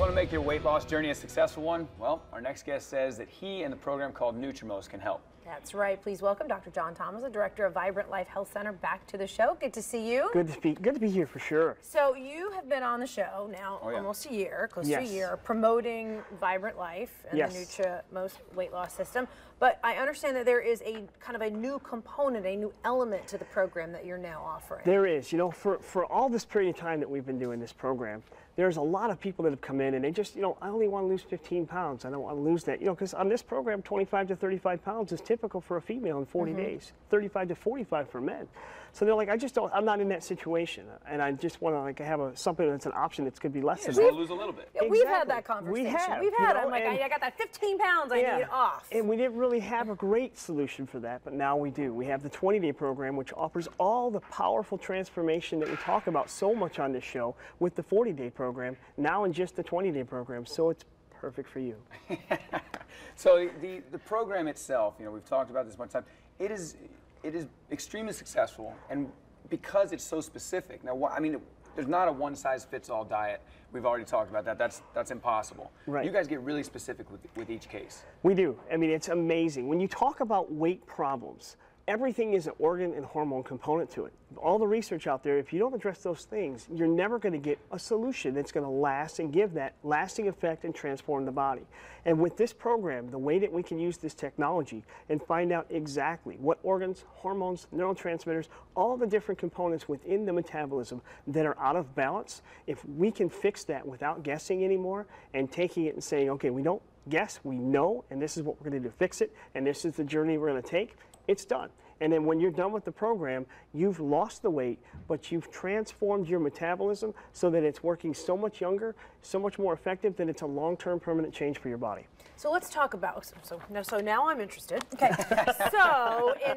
want to make your weight loss journey a successful one? Well, our next guest says that he and the program called Nutrimos can help. That's right. Please welcome Dr. Jon Thomas, the director of Vibrant Life Health Center, back to the show. Good to see you. Good to be here for sure. So you have been on the show now almost a year, close to a year, promoting Vibrant Life and the Nutrimos weight loss system. But I understand that there is a kind of a new component, a new element to the program that you're now offering. There is. You know, for all this period of time that we've been doing this program, there's a lot of people that have come in and they just, you know, I only want to lose 15 pounds. I don't want to lose that. You know, because on this program, 25 to 35 pounds is typical for a female in 40 days, 35 to 45 for men. So they're like, I'm not in that situation, and I just want to like have something that's an option that's going to be less than that. Lose a little bit. Yeah, we've had that conversation. We've had. I'm like, I got that 15 pounds I need off. And we didn't really have a great solution for that, but now we do. We have the 20-day program, which offers all the powerful transformation that we talk about so much on this show with the 40-day program, now in just the 20-day program. So it's perfect for you. So the program itself, you know, we've talked about this one time. It is extremely successful, and because it's so specific. Now, I mean, there's not a one-size-fits-all diet. We've already talked about that. That's impossible. Right. You guys get really specific with each case. We do. I mean, it's amazing. When you talk about weight problems, everything is an organ and hormone component to it. All the research out there, if you don't address those things, you're never going to get a solution that's going to last and give that lasting effect and transform the body. And with this program, the way that we can use this technology and find out exactly what organs, hormones, neurotransmitters, all the different components within the metabolism that are out of balance, if we can fix that without guessing anymore and taking it and saying, okay, we don't guess, we know, and this is what we're going to do to fix it, and this is the journey we're going to take, it's done. And then when you're done with the program, you've lost the weight, but you've transformed your metabolism so that it's working so much younger, so much more effective that it's a long-term permanent change for your body. So let's talk about, so now I'm interested. Okay,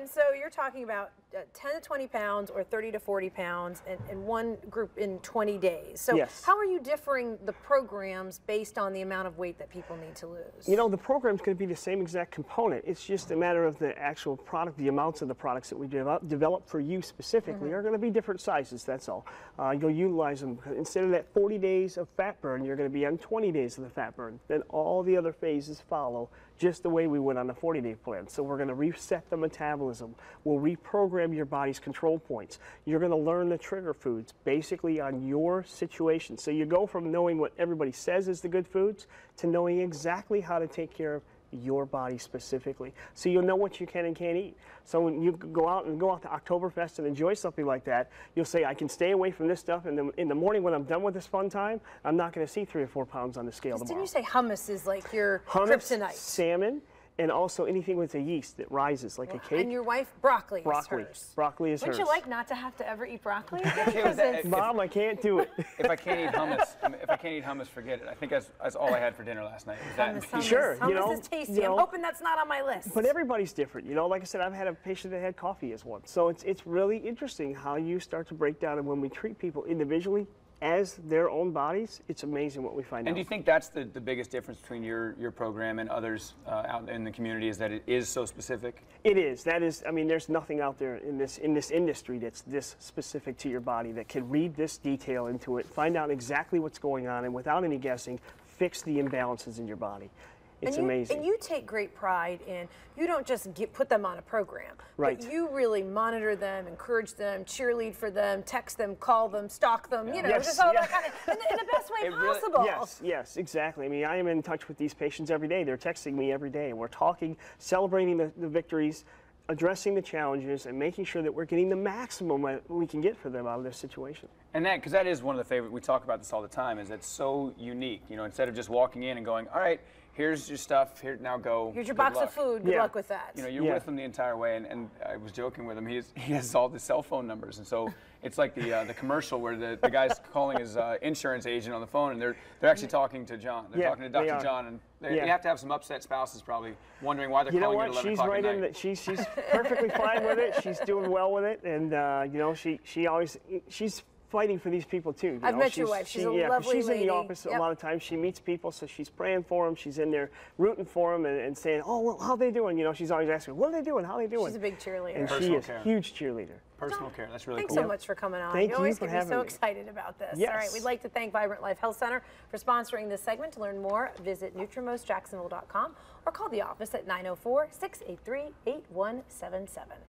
so you're talking about 10 to 20 pounds or 30 to 40 pounds in one group in 20 days. So how are you differing the programs based on the amount of weight that people need to lose? You know, the program's going to be the same exact component. It's just a matter of the actual product, the amounts of the products that we develop for you specifically are going to be different sizes, that's all. You'll utilize them. Instead of that 40 days of fat burn, you're going to be on 20 days of the fat burn. Then all the other phases follow just the way we would on the 40-day plan. So we're going to reset the metabolism. We'll reprogram your body's control points. You're going to learn the trigger foods basically on your situation. So you go from knowing what everybody says is the good foods to knowing exactly how to take care of your body specifically, so you'll know what you can and can't eat. So when you go out to Oktoberfest and enjoy something like that, you'll say, I can stay away from this stuff, and then in the morning when I'm done with this fun time, I'm not going to see 3 or 4 pounds on the scale tomorrow. Didn't you say hummus is like your kryptonite? Salmon, and also anything with a yeast that rises, like a cake. And your wife, broccoli is hers. Broccoli is hers. Wouldn't you like not to have to ever eat broccoli? Mom, I can't do it. If I can't eat hummus, forget it. I think that's all I had for dinner last night. Sure, hummus is tasty. I'm hoping that's not on my list. But everybody's different. You know, like I said, I've had a patient that had coffee as one. So it's really interesting how you start to break down, and when we treat people individually as their own bodies, it's amazing what we find out. And do you think that's the biggest difference between your program and others out in the community, is that it is so specific? It is. That is, I mean, there's nothing out there in this industry that's this specific to your body that can read this detail into it, find out exactly what's going on, and without any guessing, fix the imbalances in your body. It's amazing. And you take great pride in, you don't just put them on a program, but you really monitor them, encourage them, cheerlead for them, text them, call them, stalk them, you know, just all that kind of, in the best way possible. Yes, exactly. I mean, I am in touch with these patients every day. They're texting me every day, and we're talking, celebrating the victories, addressing the challenges, and making sure that we're getting the maximum we can get for them out of this situation. And because that is one of the favorite, we talk about this all the time, is it's so unique. You know, instead of just walking in and going, all right, here's your stuff, here, now go. Here's your box of food, good luck with that. You know, you're with him the entire way, and I was joking with him, he has all the cell phone numbers, and so it's like the commercial where the guy's calling his insurance agent on the phone, and they're actually talking to John. They're talking to Dr. John, and you have to have some upset spouses probably wondering why they're calling you at 11 o'clock at night. She's perfectly fine with it. She's doing well with it, and you know, she's fighting for these people too. I've met your wife. She's a lovely she's lady. in the office a lot of times. She meets people, so she's praying for them. She's in there rooting for them and saying, "Oh, well, how they doing?" You know, she's always asking, "What are they doing? How are they doing?" She's a big cheerleader. And she is a huge cheerleader. personal care. That's really Thanks cool. so much for coming on. Thank you you always for get me having so me. excited about this. Yes. All right, we'd like to thank Vibrant Life Health Center for sponsoring this segment. To learn more, visit NutrimostJacksonville.com or call the office at 904-683-8177.